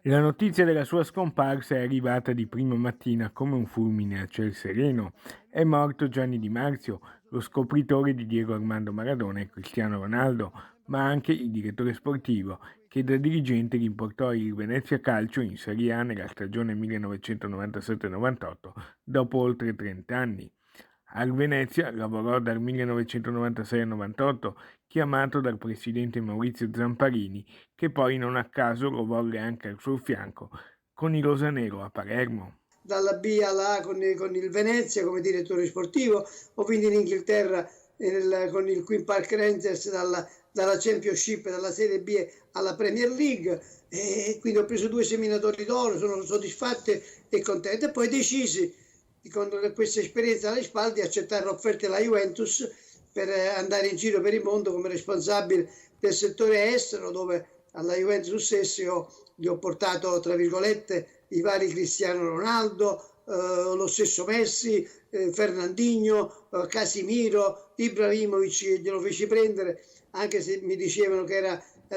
La notizia della sua scomparsa è arrivata di prima mattina come un fulmine a ciel sereno. È morto Gianni Di Marzio, lo scopritore di Diego Armando Maradona e Cristiano Ronaldo, ma anche il direttore sportivo, che da dirigente riportò il Venezia Calcio in Serie A nella stagione 1997-98, dopo oltre 30 anni. Al Venezia lavorò dal 1996 al 98, chiamato dal presidente Maurizio Zamparini, che poi non a caso lo volle anche al suo fianco, con i rosanero a Palermo. Dalla B alla A con il Venezia come direttore sportivo, ho vinto in Inghilterra con il Queen Park Rangers dalla Championship, dalla Serie B alla Premier League, e quindi ho preso 2 seminatori d'oro, sono soddisfatto e contento. E poi decisi, con questa esperienza alle spalle, di accettare l'offerta della Juventus per andare in giro per il mondo come responsabile del settore estero, dove alla Juventus stesso gli ho portato, tra virgolette, i vari Cristiano Ronaldo, lo stesso Messi, Fernandinho, Casimiro, Ibrahimovic, glielo feci prendere, anche se mi dicevano che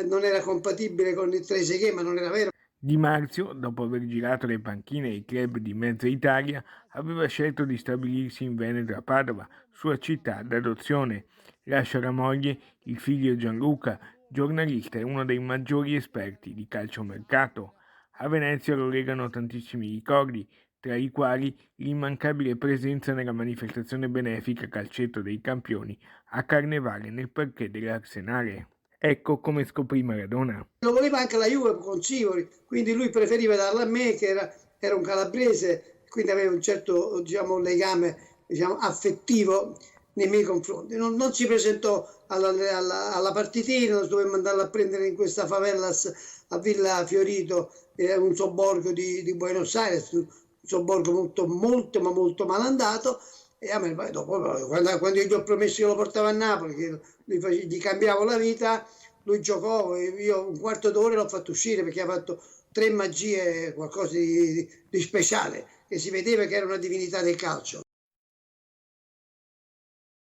non era compatibile con il Trezeguet, ma non era vero. Di Marzio, dopo aver girato le panchine ai club di mezza Italia, aveva scelto di stabilirsi in Veneto a Padova, sua città d'adozione. Lascia la moglie, il figlio Gianluca, giornalista e uno dei maggiori esperti di calciomercato. A Venezia lo legano tantissimi ricordi, tra i quali l'immancabile presenza nella manifestazione benefica Calcetto dei Campioni a Carnevale nel parquet dell'Arsenale. Ecco come scoprì Maradona. Lo voleva anche la Juve con Sivori, quindi lui preferiva darla a me, che era un calabrese, quindi aveva un certo, diciamo, legame, diciamo, affettivo nei miei confronti. Non si presentò alla partitina, dovevamo andarla a prendere in questa favelas a Villa Fiorito, un sobborgo di Buenos Aires, un sobborgo molto, ma molto malandato. E a me, dopo, quando io gli ho promesso che lo portavo a Napoli, che gli cambiavo la vita, lui giocò e io un quarto d'ora l'ho fatto uscire perché ha fatto 3 magie, qualcosa di speciale, e si vedeva che era una divinità del calcio.